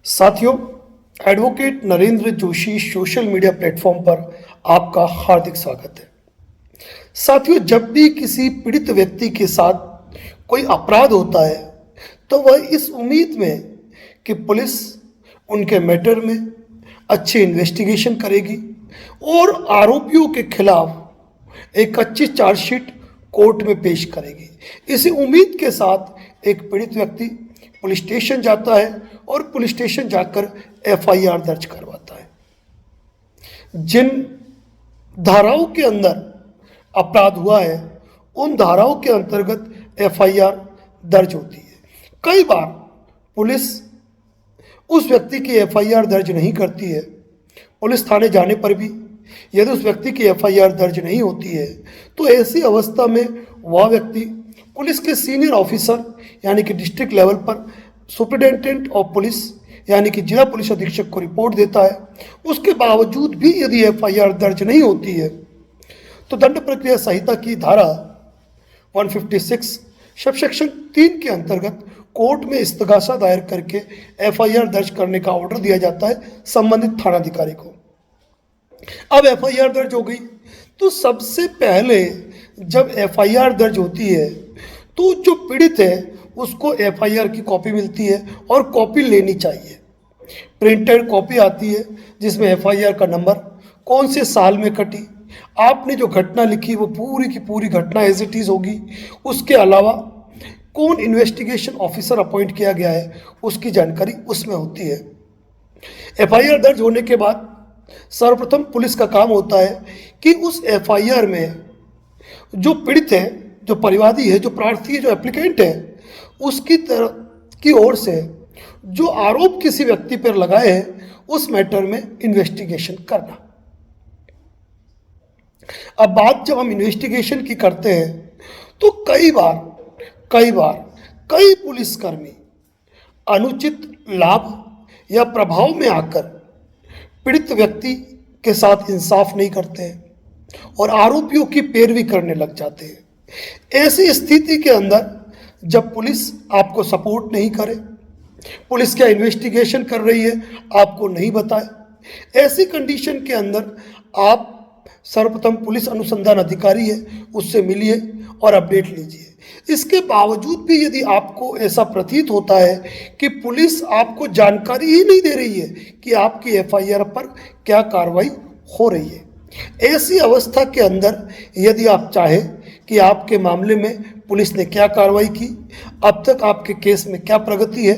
साथियों, advocate Narendra Joshi social media platform पर आपका हार्दिक स्वागत है। साथियों, जब भी किसी पीड़ित व्यक्ति के साथ कोई अपराध होता है तो वह इस उम्मीद में कि पुलिस उनके मैटर में अच्छी इन्वेस्टिगेशन करेगी और आरोपियों के खिलाफ एक अच्छी चार्जशीट कोर्ट में पेश करेगी। इसी उम्मीद के साथ एक पीड़ित व्यक्ति पुलिस स्टेशन जाता है और पुलिस स्टेशन जाकर एफआईआर दर्ज करवाता है। जिन धाराओं के अंदर अपराध हुआ है उन धाराओं के अंतर्गत एफआईआर दर्ज होती है। कई बार पुलिस उस व्यक्ति की एफआईआर दर्ज नहीं करती है। पुलिस थाने जाने पर भी यदि उस व्यक्ति की एफआईआर दर्ज नहीं होती है तो ऐसी अवस्था में वह व्यक्ति पुलिस के सीनियर ऑफिसर यानी कि डिस्ट्रिक्ट लेवल पर सुपरिटेंडेंट ऑफ पुलिस यानी कि जिला पुलिस अधीक्षक को रिपोर्ट देता है। उसके बावजूद भी यदि एफआईआर दर्ज नहीं होती है तो दंड प्रक्रिया संहिता की धारा 156 सबसेक्शन 3 के अंतर्गत कोर्ट में इस्तगासा दायर करके एफआईआर दर्ज करने का ऑर्डर दिया जाता है संबंधित थानाधिकारी को। अब एफआईआर दर्ज हो गई तो सबसे पहले जब एफआईआर दर्ज होती है तो जो पीड़ित है उसको एफआईआर की कॉपी मिलती है और कॉपी लेनी चाहिए। प्रिंटेड कॉपी आती है जिसमें एफआईआर का नंबर, कौन से साल में कटी, आपने जो घटना लिखी वो पूरी की पूरी घटना एज इट इज़ होगी। उसके अलावा कौन इन्वेस्टिगेशन ऑफिसर अपॉइंट किया गया है उसकी जानकारी उसमें होती है। एफआईआर दर्ज होने के बाद सर्वप्रथम पुलिस का काम होता है कि उस एफआईआर में जो पीड़ित है, जो परिवादी है, जो प्रार्थी है, जो एप्लीकेंट है, उसकी तरफ की ओर से जो आरोप किसी व्यक्ति पर लगाए हैं उस मैटर में इन्वेस्टिगेशन करना। अब बात जब हम इन्वेस्टिगेशन की करते हैं तो कई बार कई पुलिसकर्मी अनुचित लाभ या प्रभाव में आकर पीड़ित व्यक्ति के साथ इंसाफ नहीं करते हैं और आरोपियों की पैरवी करने लग जाते हैं। ऐसी स्थिति के अंदर जब पुलिस आपको सपोर्ट नहीं करे, पुलिस क्या इन्वेस्टिगेशन कर रही है आपको नहीं बताए, ऐसी कंडीशन के अंदर आप सर्वप्रथम पुलिस अनुसंधान अधिकारी है उससे मिलिए और अपडेट लीजिए। इसके बावजूद भी यदि आपको ऐसा प्रतीत होता है कि पुलिस आपको जानकारी ही नहीं दे रही है कि आपकी एफआईआर पर क्या कार्रवाई हो रही है, ऐसी अवस्था के अंदर यदि आप चाहें कि आपके मामले में पुलिस ने क्या कार्रवाई की, अब तक आपके केस में क्या प्रगति है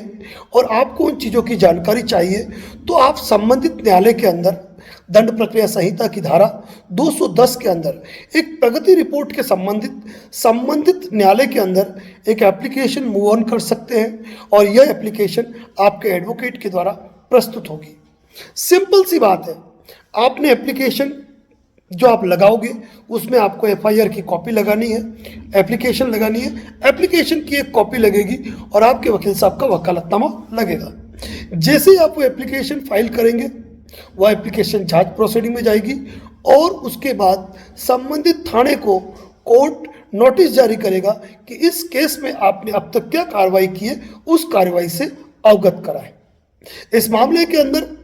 और आपको उन चीज़ों की जानकारी चाहिए, तो आप संबंधित न्यायालय के अंदर दंड प्रक्रिया संहिता की धारा 210 के अंदर एक प्रगति रिपोर्ट के संबंधित न्यायालय के अंदर एक एप्लीकेशन मूव ऑन कर सकते हैं और यह एप्लीकेशन आपके एडवोकेट के द्वारा प्रस्तुत होगी। सिंपल सी बात है, आपने एप्लीकेशन जो आप लगाओगे उसमें आपको एफआईआर की कॉपी लगानी है, एप्लीकेशन लगानी है, एप्लीकेशन की एक कॉपी लगेगी और आपके वकील साहब का वकालतनामा लगेगा। जैसे ही आप वो एप्लीकेशन फाइल करेंगे वह एप्लीकेशन जांच प्रोसीडिंग में जाएगी और उसके बाद संबंधित थाने को कोर्ट नोटिस जारी करेगा कि इस केस में आपने अब तक क्या कार्रवाई की है उस कार्रवाई से अवगत कराएं। इस मामले के अंदर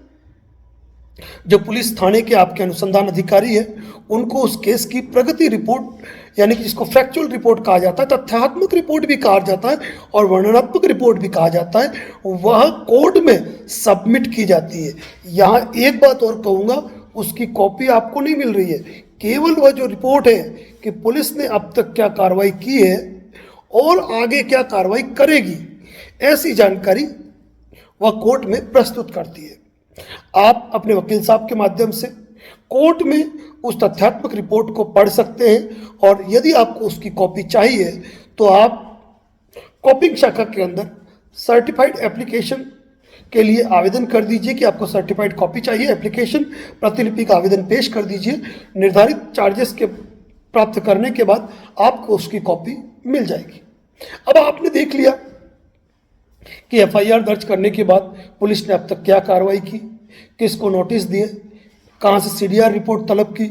जो पुलिस थाने के आपके अनुसंधान अधिकारी है उनको उस केस की प्रगति रिपोर्ट यानी कि जिसको फैक्चुअल रिपोर्ट कहा जाता है, तथ्यात्मक रिपोर्ट भी कहा जाता है और वर्णनात्मक रिपोर्ट भी कहा जाता है, वह कोर्ट में सबमिट की जाती है। यहाँ एक बात और कहूँगा, उसकी कॉपी आपको नहीं मिल रही है, केवल वह जो रिपोर्ट है कि पुलिस ने अब तक क्या कार्रवाई की है और आगे क्या कार्रवाई करेगी, ऐसी जानकारी वह कोर्ट में प्रस्तुत करती है। आप अपने वकील साहब के माध्यम से कोर्ट में उस तथ्यात्मक रिपोर्ट को पढ़ सकते हैं और यदि आपको उसकी कॉपी चाहिए तो आप कॉपिंग शाखा के अंदर सर्टिफाइड एप्लीकेशन के लिए आवेदन कर दीजिए कि आपको सर्टिफाइड कॉपी चाहिए। एप्लीकेशन प्रतिलिपि का आवेदन पेश कर दीजिए। निर्धारित चार्जेस के प्राप्त करने के बाद आपको उसकी कॉपी मिल जाएगी। अब आपने देख लिया कि एफआईआर दर्ज करने के बाद पुलिस ने अब तक क्या कार्रवाई की, किसको नोटिस दिए, कहाँ से सीडीआर रिपोर्ट तलब की,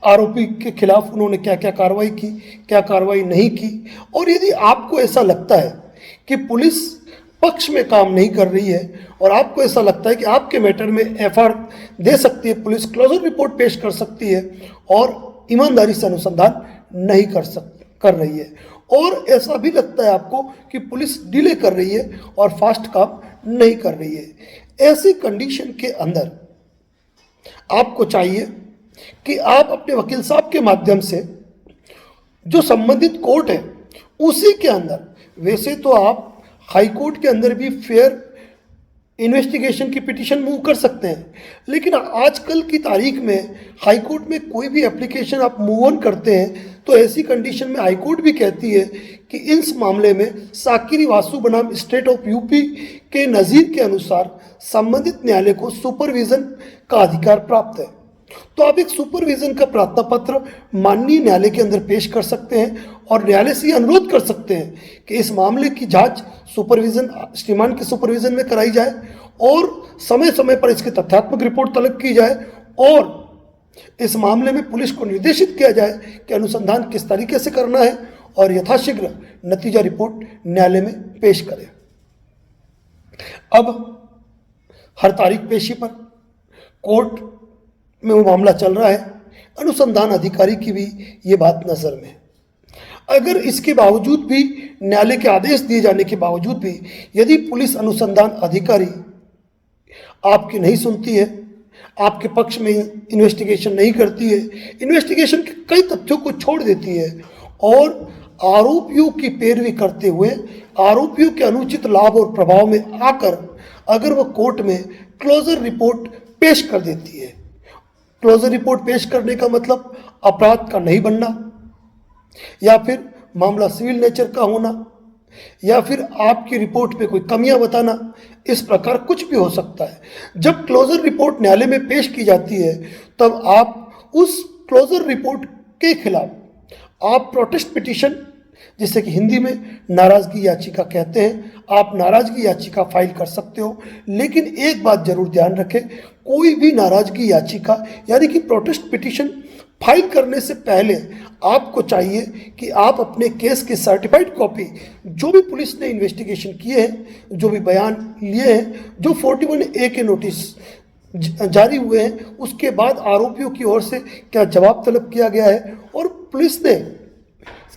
आरोपी के खिलाफ उन्होंने क्या क्या कार्रवाई की, क्या कार्रवाई नहीं की। और यदि आपको ऐसा लगता है कि पुलिस पक्ष में काम नहीं कर रही है और आपको ऐसा लगता है कि आपके मैटर में एफआईआर दे सकती है, पुलिस क्लोजर रिपोर्ट पेश कर सकती है और ईमानदारी से अनुसंधान नहीं कर रही है, और ऐसा भी लगता है आपको कि पुलिस डिले कर रही है और फास्ट काम नहीं कर रही है, ऐसी कंडीशन के अंदर आपको चाहिए कि आप अपने वकील साहब के माध्यम से जो संबंधित कोर्ट है उसी के अंदर, वैसे तो आप हाई कोर्ट के अंदर भी फेयर इन्वेस्टिगेशन की पिटीशन मूव कर सकते हैं, लेकिन आजकल की तारीख में हाई कोर्ट में कोई भी एप्लीकेशन आप मूव ऑन करते हैं तो ऐसी कंडीशन में हाई कोर्ट भी कहती है कि इस मामले में साकिरी वासु बनाम स्टेट ऑफ यूपी के नज़ीर के अनुसार संबंधित न्यायालय को सुपरविजन का अधिकार प्राप्त है। तो आप एक सुपरविजन का प्रार्थना पत्र माननीय न्यायालय के अंदर पेश कर सकते हैं और न्यायालय से अनुरोध कर सकते हैं कि इस मामले की जांच सुपरविजन, श्रीमान के सुपरविजन में कराई जाए और समय समय पर इसकी तथ्यात्मक रिपोर्ट तलब की जाए और इस मामले में पुलिस को निर्देशित किया जाए कि अनुसंधान किस तरीके से करना है और यथाशीघ्र नतीजा रिपोर्ट न्यायालय में पेश करें। अब हर तारीख पेशी पर कोर्ट में वो मामला चल रहा है, अनुसंधान अधिकारी की भी ये बात नज़र में है। अगर इसके बावजूद भी, न्यायालय के आदेश दिए जाने के बावजूद भी, यदि पुलिस अनुसंधान अधिकारी आपकी नहीं सुनती है, आपके पक्ष में इन्वेस्टिगेशन नहीं करती है, इन्वेस्टिगेशन के कई तथ्यों को छोड़ देती है और आरोपियों की पैरवी करते हुए आरोपियों के अनुचित लाभ और प्रभाव में आकर अगर वह कोर्ट में क्लोजर रिपोर्ट पेश कर देती है, क्लोजर रिपोर्ट पेश करने का मतलब अपराध का नहीं बनना या फिर मामला सिविल नेचर का होना या फिर आपकी रिपोर्ट में कोई कमियां बताना, इस प्रकार कुछ भी हो सकता है। जब क्लोजर रिपोर्ट न्यायालय में पेश की जाती है तब आप उस क्लोजर रिपोर्ट के खिलाफ आप प्रोटेस्ट पिटीशन, जिसे कि हिंदी में नाराज़गी याचिका कहते हैं, आप नाराज़गी याचिका फाइल कर सकते हो। लेकिन एक बात जरूर ध्यान रखें, कोई भी नाराज़गी याचिका यानी कि प्रोटेस्ट पिटीशन फाइल करने से पहले आपको चाहिए कि आप अपने केस की सर्टिफाइड कॉपी, जो भी पुलिस ने इन्वेस्टिगेशन किए हैं, जो भी बयान लिए हैं, जो 41A के नोटिस जारी हुए हैं, उसके बाद आरोपियों की ओर से क्या जवाब तलब किया गया है और पुलिस ने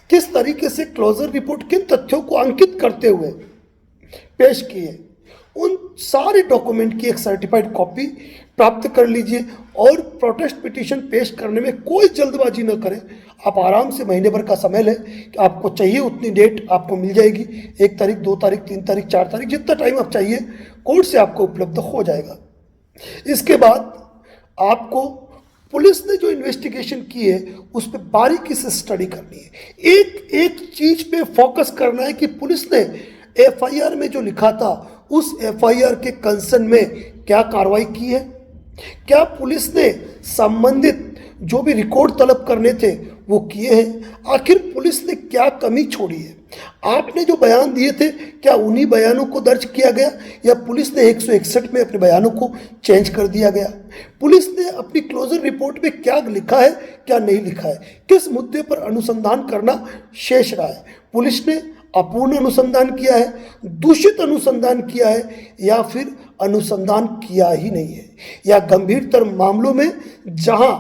किस तरीके से क्लोजर रिपोर्ट किन तथ्यों को अंकित करते हुए पेश किए, उन सारे डॉक्यूमेंट की एक सर्टिफाइड कॉपी प्राप्त कर लीजिए और प्रोटेस्ट पिटीशन पेश करने में कोई जल्दबाजी न करें। आप आराम से महीने भर का समय लें कि आपको चाहिए उतनी डेट आपको मिल जाएगी, 1 तारीख, 2 तारीख, 3 तारीख, 4 तारीख, जितना टाइम आप चाहिए कोर्ट से आपको उपलब्ध हो जाएगा। इसके बाद आपको पुलिस ने जो इन्वेस्टिगेशन की है उस पर बारीकी से स्टडी करनी है, एक एक चीज पे फोकस करना है कि पुलिस ने एफआईआर में जो लिखा था उस एफआईआर के कंसर्न में क्या कार्रवाई की है, क्या पुलिस ने संबंधित जो भी रिकॉर्ड तलब करने थे वो किए हैं, आखिर पुलिस ने क्या कमी छोड़ी है, आपने जो बयान दिए थे क्या उन्हीं बयानों को दर्ज किया गया या पुलिस ने 161 में अपने बयानों को चेंज कर दिया गया, पुलिस ने अपनी क्लोजर रिपोर्ट में क्या लिखा है क्या नहीं लिखा है, किस मुद्दे पर अनुसंधान करना शेष रहा है, पुलिस ने अपूर्ण अनुसंधान किया है, दूषित अनुसंधान किया है या फिर अनुसंधान किया ही नहीं है, या गंभीरतर मामलों में जहां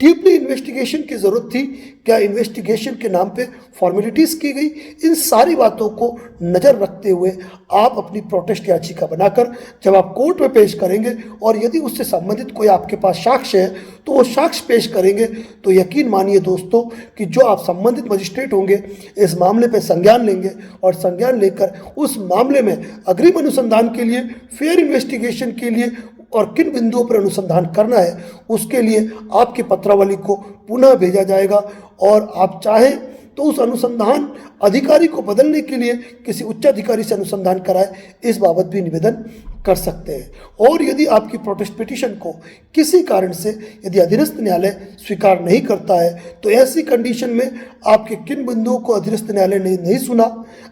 डीपली इन्वेस्टिगेशन की जरूरत थी क्या इन्वेस्टिगेशन के नाम पे फॉर्मेलिटीज की गई। इन सारी बातों को नज़र रखते हुए आप अपनी प्रोटेस्ट याचिका बनाकर जब आप कोर्ट में पेश करेंगे और यदि उससे संबंधित कोई आपके पास साक्ष्य है तो वो साक्ष्य पेश करेंगे, तो यकीन मानिए दोस्तों कि जो आप संबंधित मजिस्ट्रेट होंगे इस मामले पर संज्ञान लेंगे और संज्ञान लेकर उस मामले में अग्रिम अनुसंधान के लिए, फेयर इन्वेस्टिगेशन के लिए और किन बिंदुओं पर अनुसंधान करना है उसके लिए आपकी पत्रावली को पुनः भेजा जाएगा और आप चाहें तो उस अनुसंधान अधिकारी को बदलने के लिए किसी उच्च अधिकारी से अनुसंधान कराए, इस बाबत भी निवेदन कर सकते हैं। और यदि आपकी प्रोटेस्ट पिटीशन को किसी कारण से यदि अधीनस्थ न्यायालय स्वीकार नहीं करता है तो ऐसी कंडीशन में आपके किन बिंदुओं को अधीनस्थ न्यायालय ने नहीं सुना,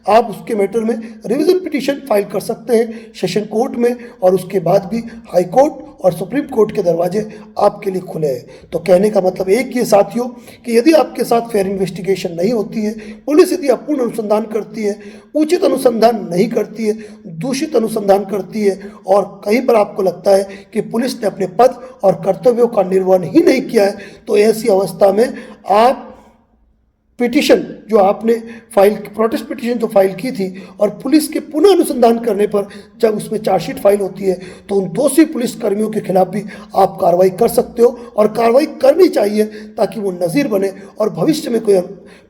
आप उसके मैटर में रिवीजन पिटीशन फाइल कर सकते हैं सेशन कोर्ट में, और उसके बाद भी हाई कोर्ट और सुप्रीम कोर्ट के दरवाजे आपके लिए खुले हैं। तो कहने का मतलब एक ये साथियों कि यदि आपके साथ फेयर इन्वेस्टिगेशन नहीं होती है, पुलिस यदि पूर्ण अनुसंधान करती है, उचित अनुसंधान नहीं करती है, दूषित अनुसंधान करती है, और कहीं पर आपको लगता है कि पुलिस ने अपने पद और कर्तव्यों का निर्वहन ही नहीं किया है, तो ऐसी अवस्था में आप पिटीशन जो आपने फाइल, प्रोटेस्ट पिटीशन जो फाइल की थी, और पुलिस के पुनः अनुसंधान करने पर जब उसमें चार्जशीट फाइल होती है, तो उन दोषी पुलिस कर्मियों के खिलाफ भी आप कार्रवाई कर सकते हो, और कार्रवाई करनी चाहिए ताकि वो नज़ीर बने और भविष्य में कोई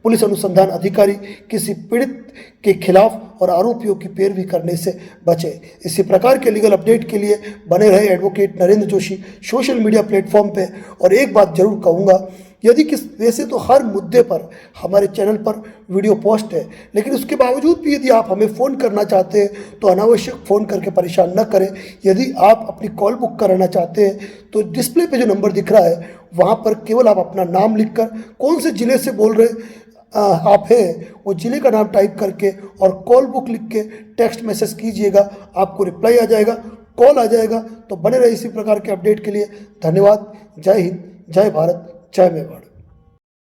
पुलिस अनुसंधान अधिकारी किसी पीड़ित के खिलाफ और आरोपियों की पैरवी करने से बचे। इसी प्रकार के लीगल अपडेट के लिए बने रहे advocate Narendra Joshi social media platform पे। और एक बात जरूर कहूँगा, यदि वैसे तो हर मुद्दे पर हमारे चैनल पर वीडियो पोस्ट है, लेकिन उसके बावजूद भी यदि आप हमें फ़ोन करना चाहते हैं तो अनावश्यक फ़ोन करके परेशान न करें। यदि आप अपनी कॉल बुक कराना चाहते हैं तो डिस्प्ले पे जो नंबर दिख रहा है वहाँ पर केवल आप अपना नाम लिखकर, कौन से ज़िले से बोल रहे आप हैं वो ज़िले का नाम टाइप करके और कॉल बुक लिख के टेक्स्ट मैसेज कीजिएगा, आपको रिप्लाई आ जाएगा, कॉल आ जाएगा। तो बने रहे इसी प्रकार के अपडेट के लिए। धन्यवाद। जय हिंद, जय भारत, जय मेवाड़।